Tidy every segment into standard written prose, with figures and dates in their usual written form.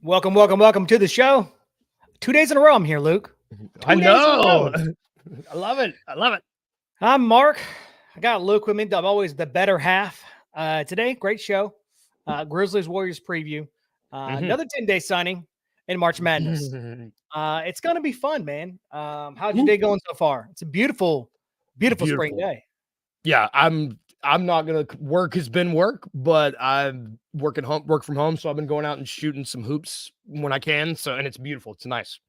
Welcome to the show. 2 days in a row, I'm here, Luke. I 2 days in a know. row. I love it. I love it. I'm Mark. I got Luke with me. I'm always the better half. Today, great show. Grizzlies Warriors preview. Another 10-day signing in March Madness. It's going to be fun, man. How's your day going so far? It's a beautiful spring day. Yeah, I'm not gonna work has been work, but I'm work from home, so I've been going out and shooting some hoops when I can. So and it's beautiful. It's nice.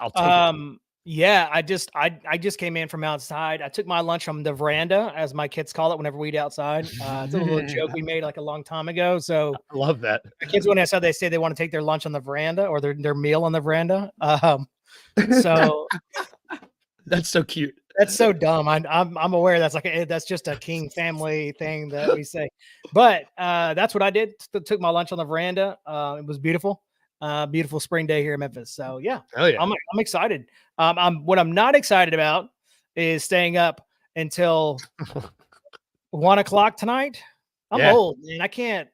I'll take it. Yeah, I just came in from outside. I took my lunch from the veranda, as my kids call it, whenever we eat outside. It's a little joke we made like a long time ago. So I love that. the kids went outside, they say they want to take their lunch on the veranda or their meal on the veranda. So that's so cute. That's so dumb. I'm aware that's just a King family thing that we say, but that's what I did. Took my lunch on the veranda. It was beautiful. Beautiful spring day here in Memphis. So yeah, I'm excited. What I'm not excited about is staying up until 1:00 tonight. I'm old, and I can't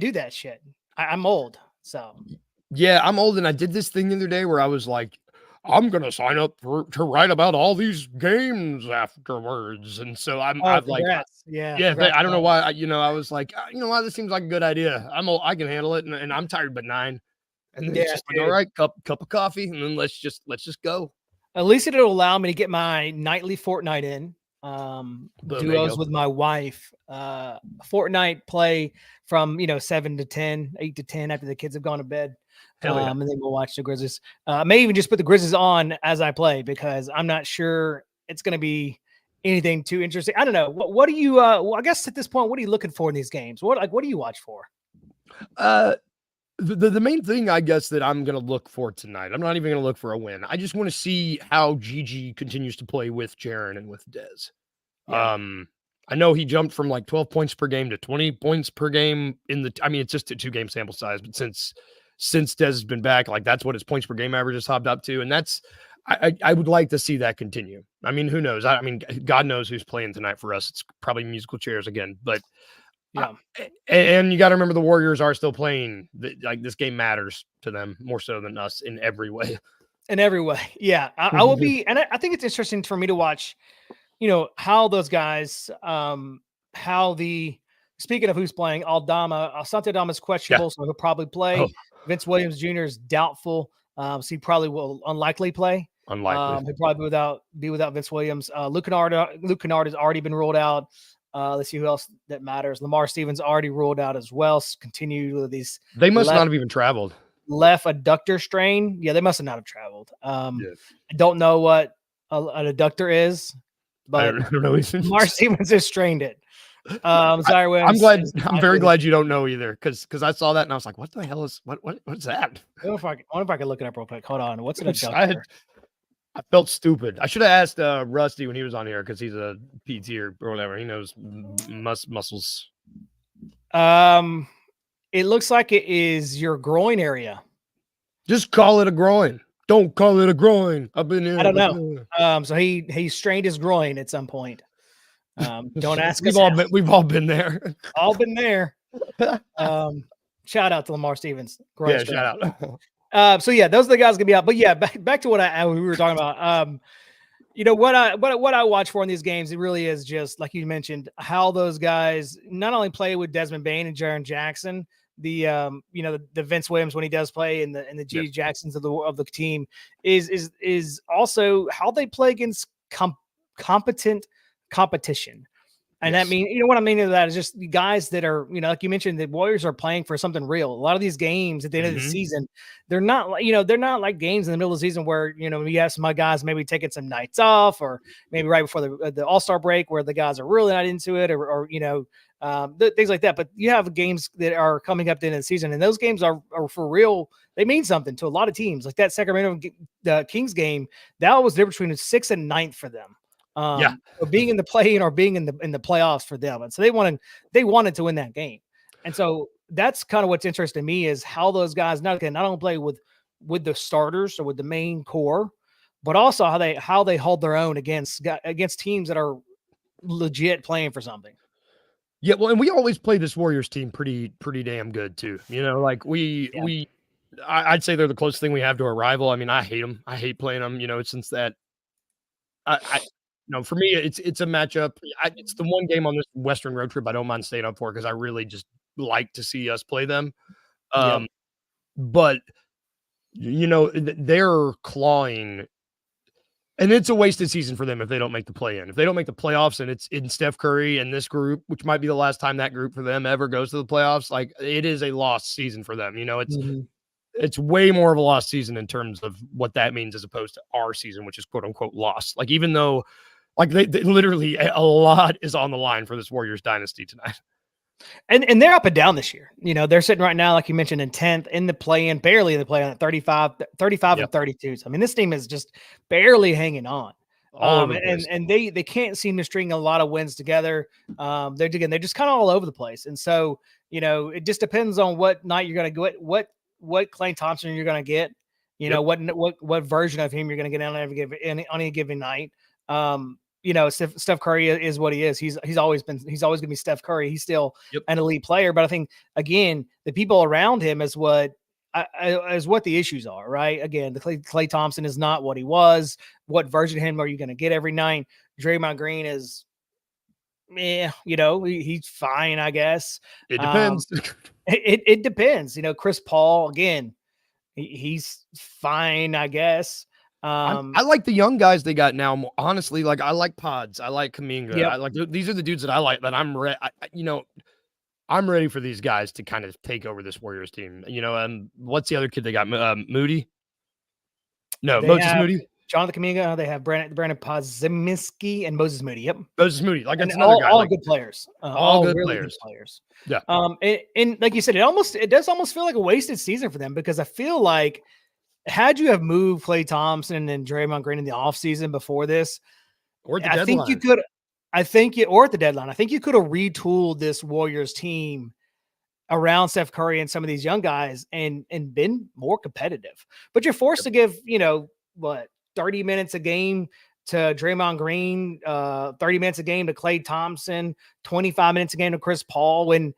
do that shit. I'm old. So yeah, I'm old, and I did this thing the other day where I was like, I'm gonna sign up to write about all these games afterwards, and so I'm like, I don't know why. I was like, you know what, this seems like a good idea. I can handle it, and I'm tired but 9, and then it's just like, all right, cup of coffee, and then let's just go. At least it'll allow me to get my nightly Fortnite in. Duos with my wife. Fortnite play from 7 to 10, 8 to 10 after the kids have gone to bed. And then we'll watch the Grizzlies. May even just put the Grizzlies on as I play because I'm not sure it's going to be anything too interesting. I don't know. What do you? I guess at this point, what are you looking for in these games? What do you watch for? The main thing, I guess, that I'm going to look for tonight. I'm not even going to look for a win. I just want to see how Gigi continues to play with Jaren and with Dez. Yeah. I know he jumped from like 12 points per game to 20 points per game it's just a 2-game sample size, but since Dez has been back, like that's what his points per game average has hopped up to. And that's, I would like to see that continue. I mean, who knows? I mean, God knows who's playing tonight for us. It's probably musical chairs again, but yeah. And you got to remember the Warriors are still playing. Like this game matters to them more so than us in every way. In every way. Yeah. I will be. And I think it's interesting for me to watch, how those guys, speaking of who's playing, Asante Aldama's questionable, so he'll probably play. Vince Williams Jr. is doubtful. So he probably will unlikely play. Unlikely. He'll probably be without Vince Williams. Luke Kennard has already been ruled out. Let's see who else that matters. Lamar Stevens already ruled out as well. Continue with these. They must not have even traveled. Left adductor strain. Yeah, they must have not have traveled. I don't know what an adductor is, but I don't know. Lamar Stevens has strained it. Sorry, I'm very glad you don't know either, because I saw that and I was like, what the hell is what's that? I wonder if I can look it up real quick. Hold on. What's an adductor? I felt stupid. I should have asked Rusty when he was on here because he's a PT or whatever. He knows muscles. It looks like it is your groin area. Just call it a groin. Don't call it a groin. I've been here. I don't know. So he strained his groin at some point. Don't ask us. We've all been there. All been there. Shout out to Lamar Stevens. Groin strain. Shout out. So yeah, those are the guys gonna be out. But yeah, back to what we were talking about. What I watch for in these games, it really is just like you mentioned, how those guys not only play with Desmond Bane and Jaren Jackson, the Vince Williams when he does play, and the G Jacksons of the team is also how they play against competent competition. And that means, what I mean to that is just the guys that are, like you mentioned, the Warriors are playing for something real. A lot of these games at the end of the season, they're not like games in the middle of the season where, you have some guys maybe taking some nights off, or maybe right before the All-Star break where the guys are really not into it, or things like that. But you have games that are coming up at the end of the season, and those games are for real. They mean something to a lot of teams. Like that Sacramento Kings game, that was the difference between 6th and 9th for them. Being in the play-in or being in the playoffs for them, and so they wanted to win that game, and so that's kind of what's interesting to me is how those guys not only play with the starters or with the main core, but also how they hold their own against teams that are legit playing for something. Yeah, well, and we always play this Warriors team pretty damn good too. You know, like Yeah. I'd say they're the closest thing we have to a rival. I mean, I hate them. I hate playing them. You know, since that I no, for me, it's a matchup. It's the one game on this Western road trip I don't mind staying up for because I really just like to see us play them. Yep. But you know, they're clawing, and it's a wasted season for them if they don't make the play in. If they don't make the playoffs, and it's in Steph Curry and this group, which might be the last time that group for them ever goes to the playoffs, like it is a lost season for them. You know, Mhm. it's way more of a lost season in terms of what that means as opposed to our season, which is quote unquote lost. Like even though, like they literally a lot is on the line for this Warriors dynasty tonight. And they're up and down this year. You know, they're sitting right now, like you mentioned, in 10th in the play-in, barely in the play-in at 35 Yep. and 32. So, I mean, this team is just barely hanging on. All over the place. And they can't seem to string a lot of wins together. They're just kind of all over the place. And so, you know, it just depends on what night you're going to get, what Klay Thompson you're going to get, you know, what version of him you're going to get on any given night. You know, Steph Curry is what he is. He's always going to be Steph Curry. He's still an elite player, but I think again, the people around him is what the issues are, right? Again, the Klay Thompson is not what he was. What version of him are you going to get every night? Draymond Green is, you know, he's fine, I guess. It depends. It depends. You know, Chris Paul, again, he's fine, I guess. I like the young guys they got now. More, honestly, like I like Pods. I like Kaminga. Yep. I like these are the dudes that I like. That I'm ready. You know, I'm ready for these guys to kind of take over this Warriors team. You know, what's the other kid they got? Moody? No, Moses Moody. Jonathan Kaminga. They have Brandon Podziemski and Moses Moody. Yep, Moses Moody. Like and that's another guy. All good players. All good really players. Good players. Yeah. And like you said, it does almost feel like a wasted season for them because I feel like had you have moved Klay Thompson and Draymond Green in the offseason before this, or at the deadline. or at the deadline, I think you could have retooled this Warriors team around Steph Curry and some of these young guys and been more competitive. But you're forced to give, you know, 30 minutes a game to Draymond Green, 30 minutes a game to Klay Thompson, 25 minutes a game to Chris Paul. When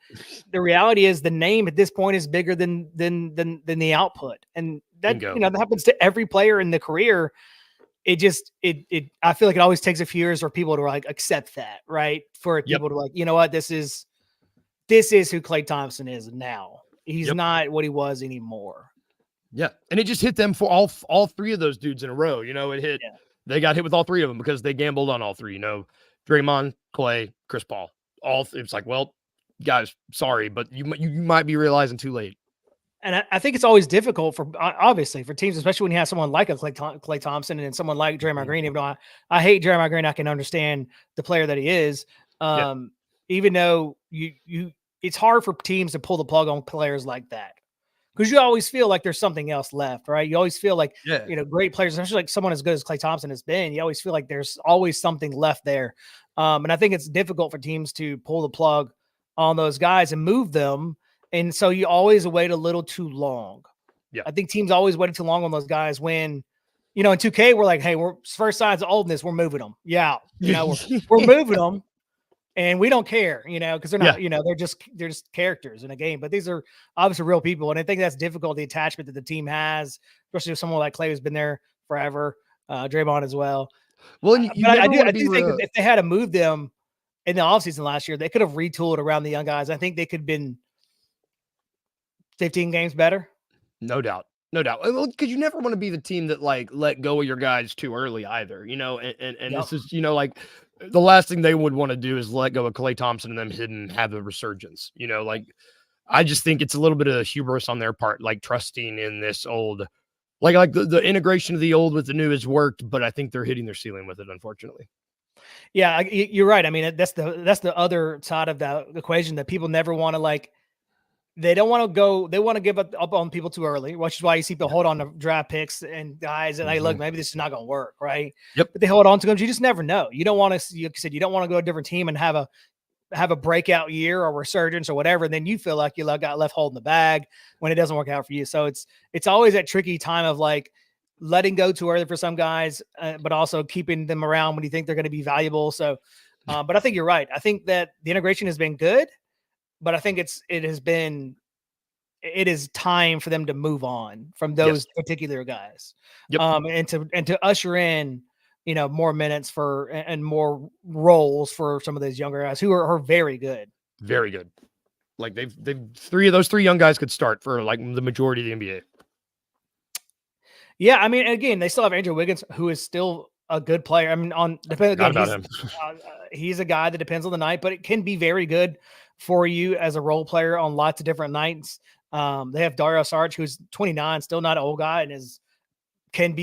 the reality is the name at this point is bigger than the output. And that, you know, that happens to every player in the career. I feel like it always takes a few years for people to like accept that, right? For people to like, you know what, this is who Klay Thompson is now. He's not what he was anymore. Yeah. And it just hit them for all three of those dudes in a row. You know, it hit, they got hit with all three of them because they gambled on all three, you know, Draymond, Klay, Chris Paul, it's like, well, guys, sorry, but you might be realizing too late. And I think it's always difficult obviously for teams, especially when you have someone like a Klay Thompson and someone like Draymond Green. Even though I hate Draymond Green, I can understand the player that he is. Even though it's hard for teams to pull the plug on players like that because you always feel like there's something else left, right? You always feel like, you know, great players, especially like someone as good as Klay Thompson has been, you always feel like there's always something left there. And I think it's difficult for teams to pull the plug on those guys and move them. And so you always wait a little too long. Yeah. I think teams always waited too long on those guys when, you know, in 2K, we're like, hey, we're first signs of oldness, we're moving them. Yeah. You know, we're moving them and we don't care, you know, because they're not, you know, they're just characters in a game. But these are obviously real people. And I think that's difficult, the attachment that the team has, especially with someone like Klay who's been there forever, Draymond as well. Well, I do think if they had to move them in the offseason last year, they could have retooled around the young guys. I think they could have been 15 games better. No doubt. No doubt. Because you never want to be the team that like let go of your guys too early either, you know, and this is, you know, like the last thing they would want to do is let go of Klay Thompson and them hidden have a resurgence, you know, like I just think it's a little bit of hubris on their part, like trusting in this old, like the integration of the old with the new has worked, but I think they're hitting their ceiling with it, unfortunately. Yeah, you're right. I mean, that's the other side of the equation that people never want to like. They don't want to go. They want to give up on people too early, which is why you see people hold on to draft picks and guys. And hey, look, maybe this is not going to work, right? Yep. But they hold on to them. You just never know. You don't want to. Like you said, you don't want to go to a different team and have a breakout year or resurgence or whatever. And then you feel like you got left holding the bag when it doesn't work out for you. So it's always that tricky time of like letting go too early for some guys, but also keeping them around when you think they're going to be valuable. So But I think you're right. I think that the integration has been good, but I think it is time for them to move on from those particular guys. Yep. And to usher in, more minutes and more roles for some of those younger guys who are very good. Very good. Like they've those three young guys could start for like the majority of the NBA. Yeah, I mean, again, they still have Andrew Wiggins, who is still a good player. I mean, he's a guy that depends on the night, but it can be very good for you as a role player on lots of different nights. They have Dario Saric, who's 29, still not an old guy, and can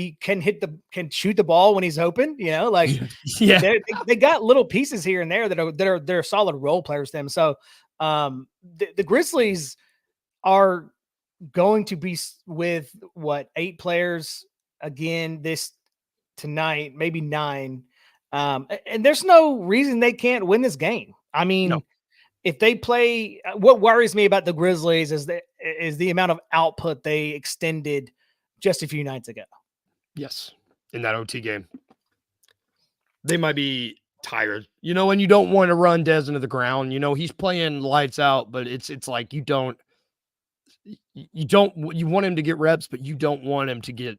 shoot the ball when he's open. They got little pieces here and there that are solid role players. Them so the Grizzlies are going to be with 8 players again tonight, maybe 9. And there's no reason they can't win this game. I mean, if they play, what worries me about the Grizzlies is the amount of output they extended just a few nights ago. Yes. In that OT game, they might be tired, and you don't want to run Dez into the ground. He's playing lights out, but it's like you want him to get reps, but you don't want him to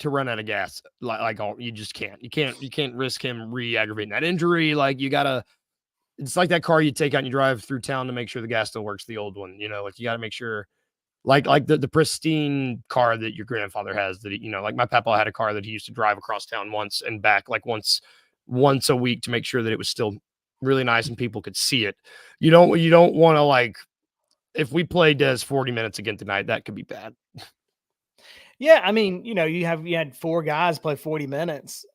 run out of gas. You just can't. You can't risk him re-aggravating that injury. Like it's like that car you take out and you drive through town to make sure the gas still works, the old one. Like you got to make sure, like the pristine car that your grandfather has. That like my papa had a car that he used to drive across town once and back, like once a week to make sure that it was still really nice and people could see it. You don't want to if we play Dez 40 minutes again tonight, that could be bad. Yeah, I mean, you had 4 guys play 40 minutes.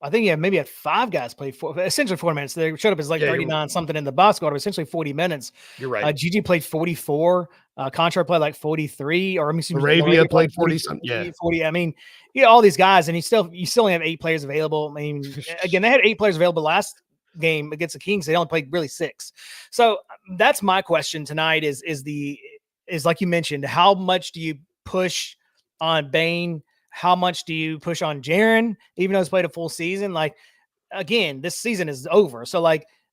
I think maybe had 5 guys play essentially 40 minutes. They showed up as 39 something in the box score, but essentially 40 minutes. You're right. Gigi played 44. Contra played 43, or Arabia played 40 something. Yeah, 40. I mean, all these guys, and you still only have 8 players available. I mean, again, they had 8 players available last game against the Kings. They only played really 6. So that's my question tonight is like you mentioned, how much do you push on Bane? How much do you push on Jaren, even though he's played a full season? Again, this season is over. So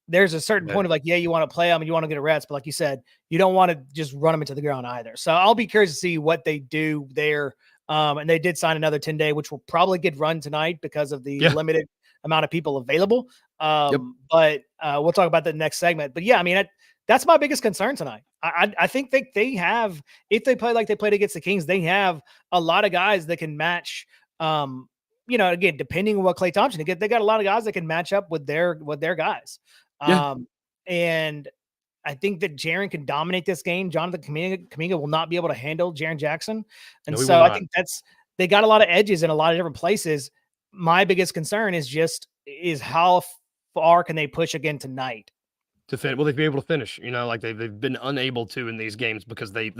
there's a certain point of you want to play him and you want to get a reps, but like you said, you don't want to just run him into the ground either. So I'll be curious to see what they do there. And they did sign another 10-day, which will probably get run tonight because of the limited amount of people available. But we'll talk about the next segment. But yeah, I mean, that's my biggest concern tonight. I think they have, if they play like they played against the Kings, they have a lot of guys that can match. Again, depending on what Klay Thompson get, they got a lot of guys that can match up with their guys. And I think that Jaren can dominate this game. Jonathan Kuminga will not be able to handle Jaren Jackson, and so I think they got a lot of edges in a lot of different places. My biggest concern is how far can they push again tonight? Will they be able to finish? They've been unable to in these games because they're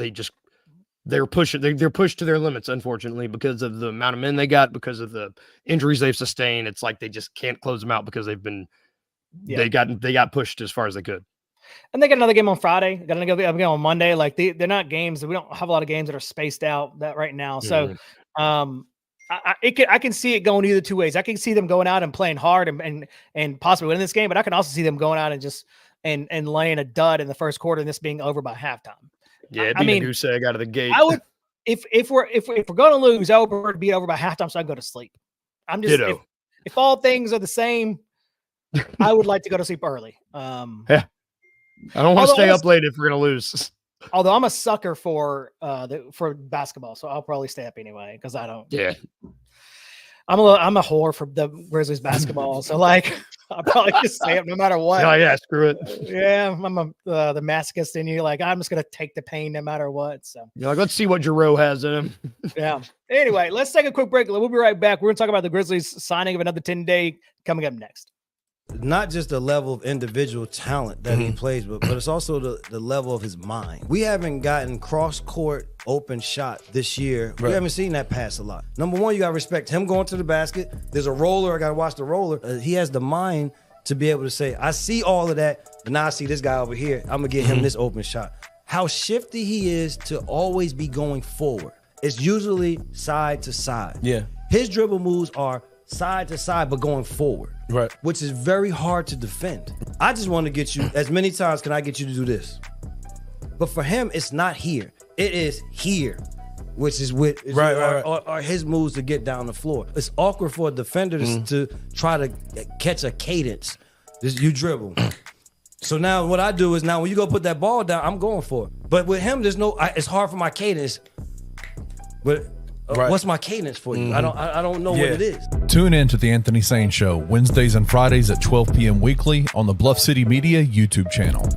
pushed to their limits, unfortunately, because of the amount of men they got, because of the injuries they've sustained. It's like they just can't close them out because they got pushed as far as they could. And they got another game on Friday. Got another game on Monday. They're not games. We don't have a lot of games that are spaced out that right now. So I can see it going either two ways. I can see them going out and playing hard and possibly winning this game, but I can also see them going out and just and laying a dud in the first quarter and this being over by halftime. Yeah, it'd be a goose egg out of the gate. I would, if we're going to lose, I would prefer to be over by halftime so I can go to sleep. I'm just if all things are the same, I would like to go to sleep early. Yeah, I don't want to stay up late if we're going to lose. Although I'm a sucker for basketball, so I'll probably stay up anyway because I don't. Yeah, I'm a whore for the Grizzlies basketball, so I'll probably just stay up no matter what. Oh yeah, screw it. Yeah, I'm the masochist in you. I'm just gonna take the pain no matter what. So you're let's see what Jarreau has in him. Yeah. Anyway, let's take a quick break. We'll be right back. We're gonna talk about the Grizzlies signing of another 10-day coming up next. Not just the level of individual talent that he plays with, but it's also the level of his mind. We haven't gotten cross-court open shot this year. Right. We haven't seen that pass a lot. Number one, you got to respect him going to the basket. There's a roller. I got to watch the roller. He has the mind to be able to say, I see all of that, but now I see this guy over here. I'm going to get him this open shot. How shifty he is to always be going forward. It's usually side to side. Yeah. His dribble moves are side to side, but going forward. Right. Which is very hard to defend. I just want to get you, as many times can I get you to do this? But for him, it's not here. It is here, which is with are his moves to get down the floor. It's awkward for a defender to try to catch a cadence. You dribble. So now what I do is, now when you go put that ball down, I'm going for it. But with him, it's hard for my cadence. But what's my cadence for you? I don't know what it is. Tune in to the Anthony Sane Show Wednesdays and Fridays at 12 p.m. weekly on the Bluff City Media YouTube channel.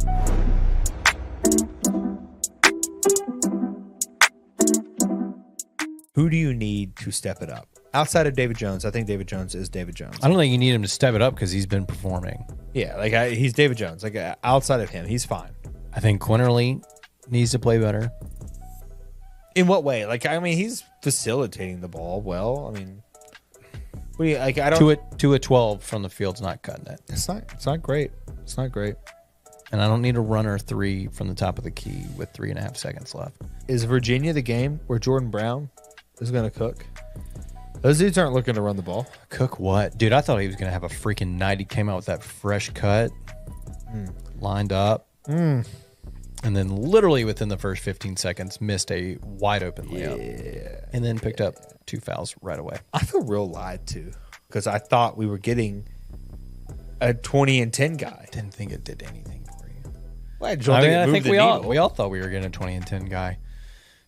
Who do you need to step it up? Outside of David Jones, I think David Jones is David Jones. I don't think you need him to step it up because he's been performing. Yeah, like he's David Jones. Like outside of him, he's fine. I think Quinterly needs to play better. In what way? Like, I mean, he's facilitating the ball well. I mean, what do you, like, I don't. 2 at 12 from the field's not cutting it. It's not great. It's not great. And I don't need a runner 3 from the top of the key with 3.5 seconds left. Is Virginia the game where Jordan Brown is going to cook? Those dudes aren't looking to run the ball. Cook what? Dude, I thought he was going to have a freaking night. He came out with that fresh cut, lined up, and then literally within the first 15 seconds, missed a wide open layup. And then picked up 2 fouls right away. I feel real lied to because I thought we were getting a 20 and 10 guy. Didn't think it did anything for you. Well, I think we all thought we were getting a 20 and 10 guy.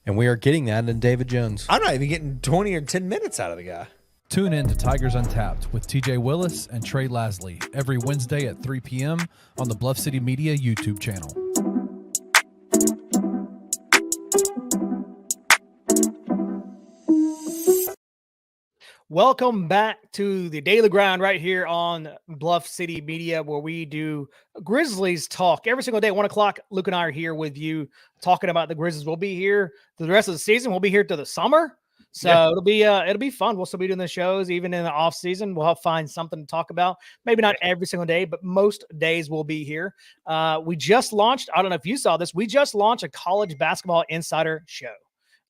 And we are getting that in David Jones. I'm not even getting 20 or 10 minutes out of the guy. Tune in to Tigers Untapped with TJ Willis and Trey Lasley every Wednesday at 3 p.m. on the Bluff City Media YouTube channel. Welcome back to the Daily Grind right here on Bluff City Media, where we do Grizzlies talk every single day at 1 o'clock. Luke and I are here with you talking about the Grizzlies. We'll be here for the rest of the season. We'll be here till the summer. So it'll be fun. We'll still be doing the shows even in the off season. We'll find something to talk about. Maybe not every single day, but most days we'll be here. We just launched, I don't know if you saw this, we just launched a college basketball insider show.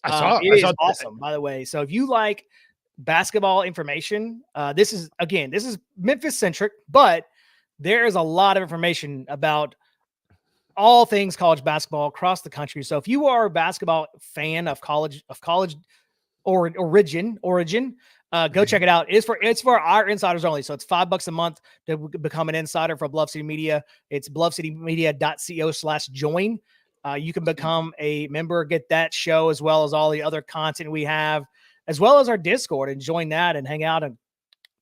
It is awesome, by the way. So if you like basketball information, this is Memphis centric, but there is a lot of information about all things college basketball across the country. So if you are a basketball fan of college origin, go check it out. It's for our insiders only. So it's $5 a month to become an insider for Bluff City Media. It's bluffcitymedia.co/join. You can become a member, get that show as well as all the other content we have, as well as our Discord, and join that and hang out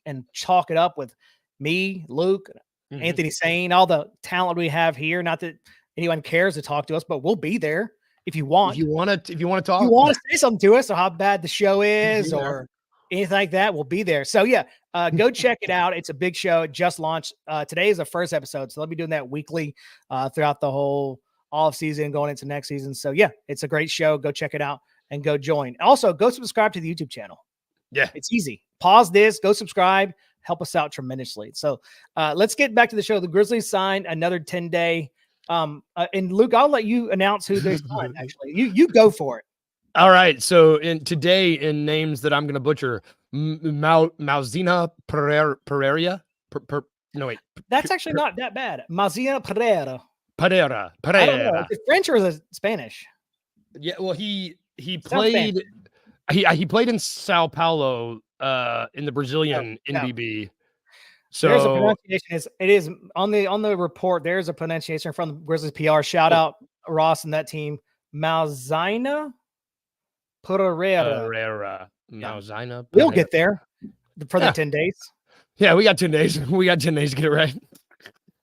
and chalk it up with me, Luke, Anthony Sane, all the talent we have here. Not that anyone cares to talk to us, but we'll be there if you want. If you want to talk, if you want to say something to us or how bad the show is or anything like that, we'll be there. So go check it out. It's a big show. It just launched. Today is the first episode, so they'll be doing that weekly throughout the whole off season going into next season. So it's a great show. Go check it out and go join. Also, go subscribe to the YouTube channel. Yeah, it's easy. Pause this, go subscribe, help us out tremendously. So let's get back to the show. The Grizzlies signed another 10-day. And Luke, I'll let you announce who they signed. Actually, you go for it. All right. So today, in names that I'm going to butcher, Mauzina Pereira. No, wait. That's actually not that bad. Mauzina Pereira. Pereira. I don't know. Is it French or is it Spanish? Yeah. Well, he played. He played in Sao Paulo in the Brazilian NBB. So there's a pronunciation. It is on the report. There's a pronunciation from the Grizzlies PR. Shout out Ross and that team. Mauzina Pereira. Mauzina. We'll get there for the 10 days. Yeah, we got 10 days. We got 10 days to get it right.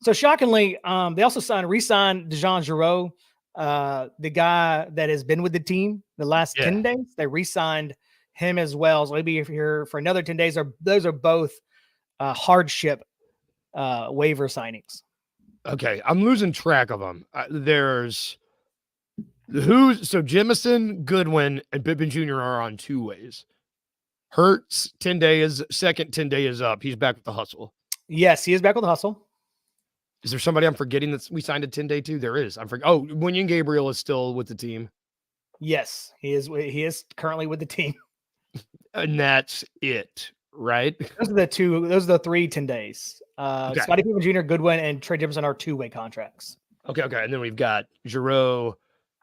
So shockingly, they also re-signed Dejan Giroux, the guy that has been with the team the last 10 days. They re-signed him as well. So he'll be here for another 10 days. Those are both hardship waiver signings. Okay, I'm losing track of them. So Jemison, Goodwin, and Pippen Jr. are on 2 ways. Hurts, 10 days, second 10 day is up. He's back with the hustle. Yes, he is back with the hustle. Is there somebody I'm forgetting that we signed a 10-day to? There is. Wenyen Gabriel is still with the team. Yes, he is. He is currently with the team. And that's it. right? Those are the two. Those are the 3 10 days. Okay. Scottie Pippen Jr., Goodwin, and Trey Jefferson are 2-way contracts. Okay. And then we've got Giroux.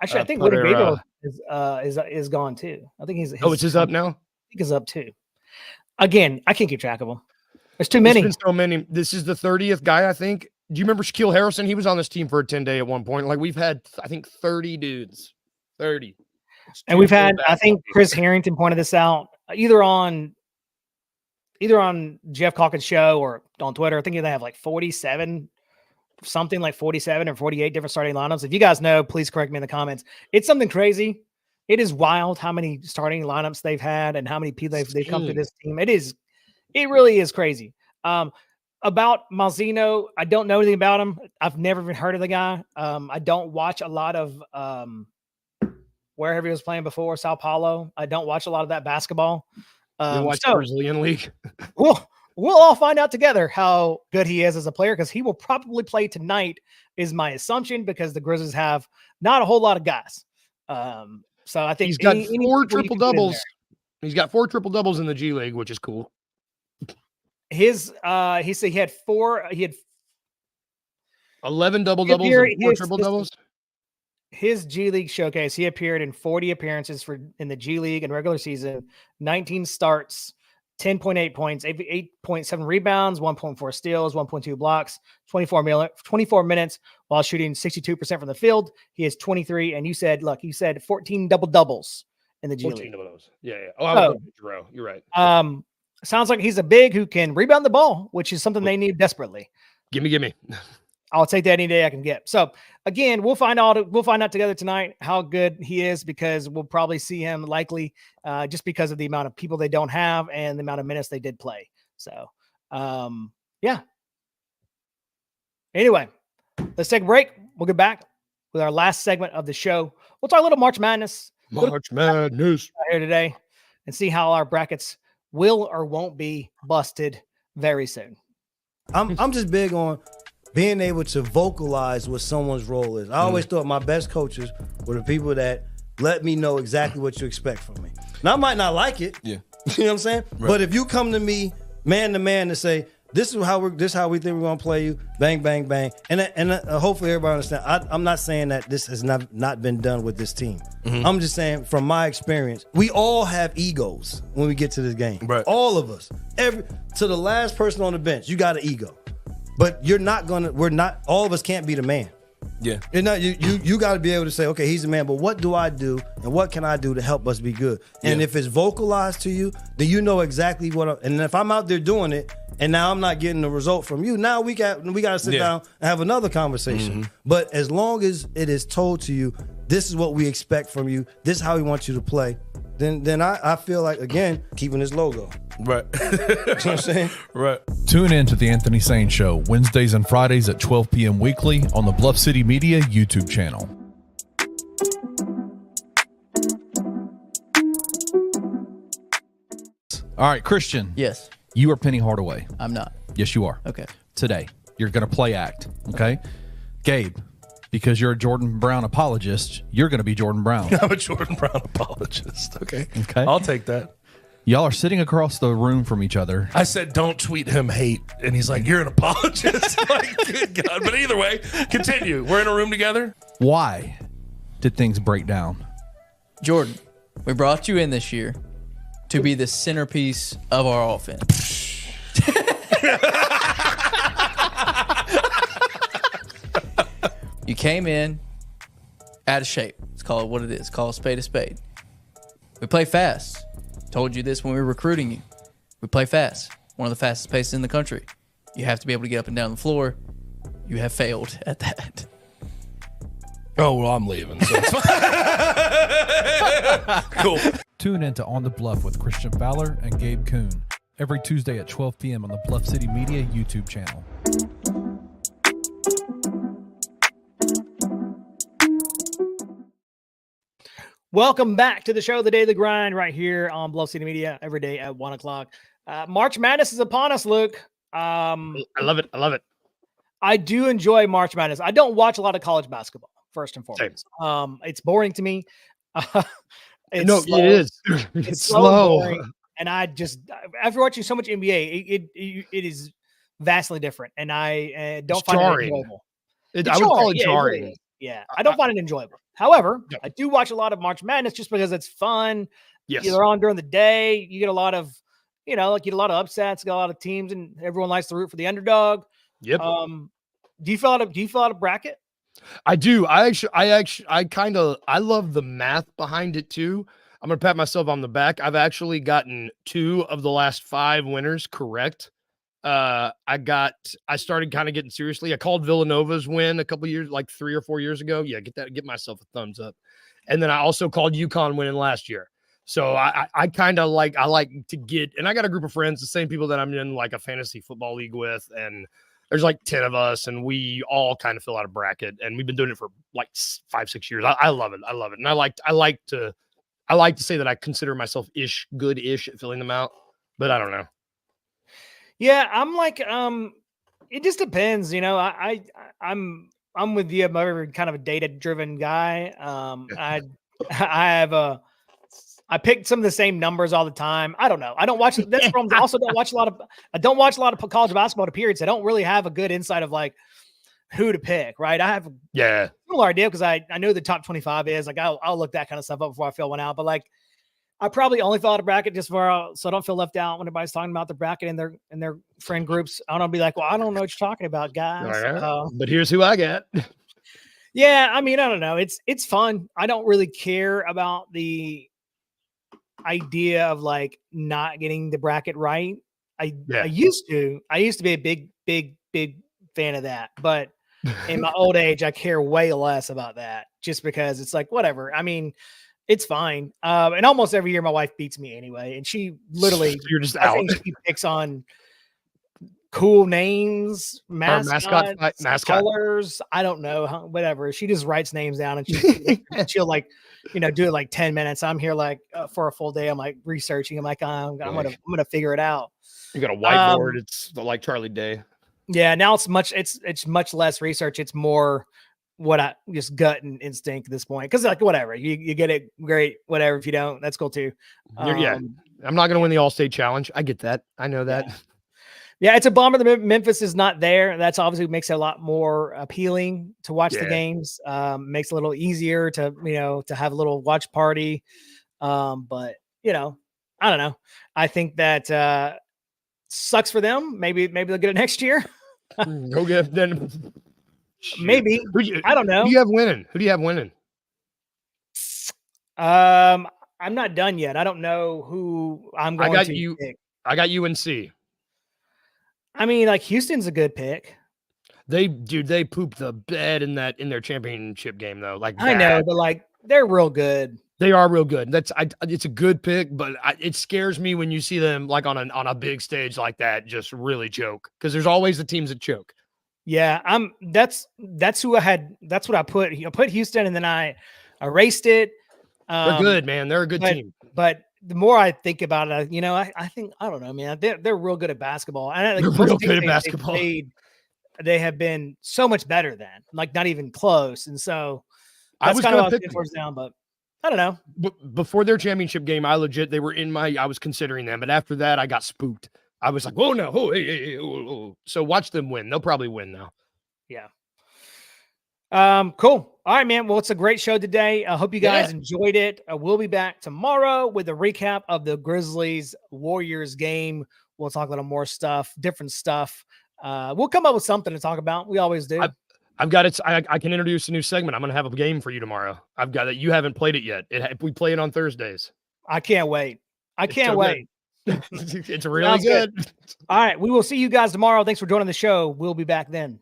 Actually, I think Woody Pereira. Gabriel is gone too. I think he's It's his up now? I think he's up too. Again, I can't keep track of them. There's too many. There's been so many. This is the 30th guy, I think. Do you remember Shaquille Harrison? He was on this team for a 10-day at one point. Like we've had, I think, 30 dudes. 30. And we've had, I think Chris Harrington pointed this out either on Jeff Calkins' show or on Twitter. I think they have like 47, something like 47 or 48 different starting lineups. If you guys know, please correct me in the comments. It's something crazy. It is wild how many starting lineups they've had and how many people they've come to this team. It really is crazy. About Malzino, I don't know anything about him. I've never even heard of the guy. I don't watch a lot of wherever he was playing before, Sao Paulo. I don't watch a lot of that basketball. You watch the Brazilian league? We'll all find out together how good he is as a player because he will probably play tonight, is my assumption, because the Grizzlies have not a whole lot of guys. So I think he's got 4 triple doubles. He's got 4 triple doubles in the G League, which is cool. He said he had 11 double doubles and 4 triple doubles. His G League showcase, he appeared in 40 appearances in the G League and regular season, 19 starts, 10.8 points, 8.7 rebounds, 1.4 steals, 1.2 blocks, 24 minutes while shooting 62% from the field. He is 23, and you said 14 double doubles in the G 14 League. Double doubles. Yeah. Oh, I was Giroux. You're right. Sounds like he's a big who can rebound the ball, which is something they need desperately. Gimme. I'll take that any day I can get. So again, we'll find out together tonight how good he is, because we'll probably see him likely just because of the amount of people they don't have and the amount of minutes they did play. So yeah. Anyway, let's take a break. We'll get back with our last segment of the show. We'll talk a little March Madness. March Madness Here today and see how our brackets will or won't be busted very soon. I'm just big on being able to vocalize what someone's role is. I always thought my best coaches were the people that let me know exactly what you expect from me. Now, I might not like it. Yeah. You know what I'm saying? Right. But if you come to me man to man to say, this is how we think we're gonna play you, bang, bang, bang. And hopefully everybody understand. I'm not saying that this has not been done with this team. Mm-hmm. I'm just saying from my experience, we all have egos when we get to this game. Right. All of us. To the last person on the bench, you got an ego. But all of us can't be the man. Yeah. You got to be able to say, okay, he's the man, but what do I do and what can I do to help us be good? And if it's vocalized to you, then you know exactly and if I'm out there doing it and now I'm not getting the result from you, now we got to sit down and have another conversation. Mm-hmm. But as long as it is told to you, this is what we expect from you, this is how we want you to play, then I feel like, again, keeping this logo. Right. You know what I'm saying? Right. Tune in to The Anthony Sane Show, Wednesdays and Fridays at 12 p.m. weekly on the Bluff City Media YouTube channel. All right, Christian. Yes. You are Penny Hardaway. I'm not. Yes, you are. Okay. Today, you're going to play act, okay? Gabe, because you're a Jordan Brown apologist, you're going to be Jordan Brown. I'm a Jordan Brown apologist. Okay. Okay. I'll take that. Y'all are sitting across the room from each other. I said, don't tweet him hate. And he's like, you're an apologist. Like, good God. But either way, continue. We're in a room together. Why did things break down? Jordan, we brought you in this year to be the centerpiece of our offense. You came in out of shape. Let's call it what it is. Call a spade a spade. We play fast. Told you this when we were recruiting you. We play fast. One of the fastest paces in the country. You have to be able to get up and down the floor. You have failed at that. Oh, well, I'm leaving. So it's fine. Cool. Tune in to On the Bluff with Christian Fowler and Gabe Kuhn every Tuesday at 12 p.m. on the Bluff City Media YouTube channel. Welcome back to the show, The Day of the Grind, right here on Bluff City Media, every day at 1 o'clock. March Madness is upon us, Luke. I love it. I do enjoy March Madness. I don't watch a lot of college basketball, first and foremost. It's boring to me. It is. It's slow. And I just, after watching so much NBA, it is vastly different. And I don't find jarring. it enjoyable. I would call it Yeah, jarring. really is. Yeah, I don't find it enjoyable. However, Yeah. I do watch a lot of March Madness just because it's fun. Yes. They're on during the day. You get a lot of, you get a lot of upsets, got a lot of teams, and everyone likes to root for the underdog. Yep. Do you fill out a bracket? I do. I love the math behind it too. I'm gonna pat myself on the back. I've actually gotten 2 of the last 5 winners correct. I started kind of getting seriously. I called Villanova's win a couple years, like 3 or 4 years ago. Yeah, get myself a thumbs up. And then I also called UConn winning last year. So I like to get, and I got a group of friends, the same people that I'm in like a fantasy football league with, and there's like 10 of us, and we all kind of fill out a bracket, and we've been doing it for like 5-6 years. I love it. I love it. And I like to say that I consider myself good-ish at filling them out, but I don't know. Yeah, I'm like, it just depends, I'm with you. I'm a kind of a data-driven guy. I picked some of the same numbers all the time. I don't know. I don't watch. That's from. I also don't watch a lot of. I don't watch a lot of college basketball to periods. I don't really have a good insight of like who to pick. Right. I have a similar idea because I know the top 25 is like I'll look that kind of stuff up before I fill one out. But like I probably only fill out a bracket just so I don't feel left out when everybody's talking about the bracket in their friend groups. I don't be like, well, I don't know what you're talking about, guys. Right. But here's who I got. Yeah, I mean, I don't know. It's fun. I don't really care about the idea of like not getting the bracket right. I used to be a big fan of that, but in my old age I care way less about that just because it's like whatever. I mean, it's fine. And almost every year my wife beats me anyway, and she literally you're just I out. think she picks on cool names, mascot colors. I don't know, whatever. She just writes names down and she'll like, do it like 10 minutes. I'm here like for a full day. I'm like researching. I'm like, I'm gonna figure it out. You got a whiteboard. It's like Charlie Day. Yeah. Now it's much less research. It's more what I just gut and instinct at this point. Cause like, whatever you get it. Great. Whatever. If you don't, that's cool too. I'm not going to win the All-State Challenge. I get that. I know that. Yeah, it's a bummer that Memphis is not there. That's obviously makes it a lot more appealing to watch the games. Makes it a little easier to, to have a little watch party. But, I don't know. I think that sucks for them. Maybe they'll get it next year. Go get them. Maybe. I don't know. Who do you have winning? I'm not done yet. I don't know who I'm going to pick. I got UNC. I mean, like Houston's a good pick. They pooped the bed in their championship game though. Like I know, but like they're real good. They are real good. It's a good pick, but it scares me when you see them like on a big stage like that just really choke, because there's always the teams that choke. Yeah, that's who I had. That's what I put. I put Houston, and then I erased it. They're good, man. They're a good team. But the more I think about it, I think I don't know, man. They're real good at basketball, and they're real good at basketball. They have been so much better than, like, not even close. And so I was kind of pick towards down, but I don't know. Before their championship game, I was considering them, but after that, I got spooked. I was like, "Whoa, no, hey. So watch them win. They'll probably win now." Yeah. Cool. All right, man. Well, it's a great show today. I hope you guys enjoyed it. We'll be back tomorrow with a recap of the Grizzlies Warriors game. We'll talk a little more stuff, different stuff. We'll come up with something to talk about. We always do. I've got it. I can introduce a new segment. I'm going to have a game for you tomorrow. I've got it. You haven't played it yet. We play it on Thursdays. I can't wait. It's really good. All right. We will see you guys tomorrow. Thanks for joining the show. We'll be back then.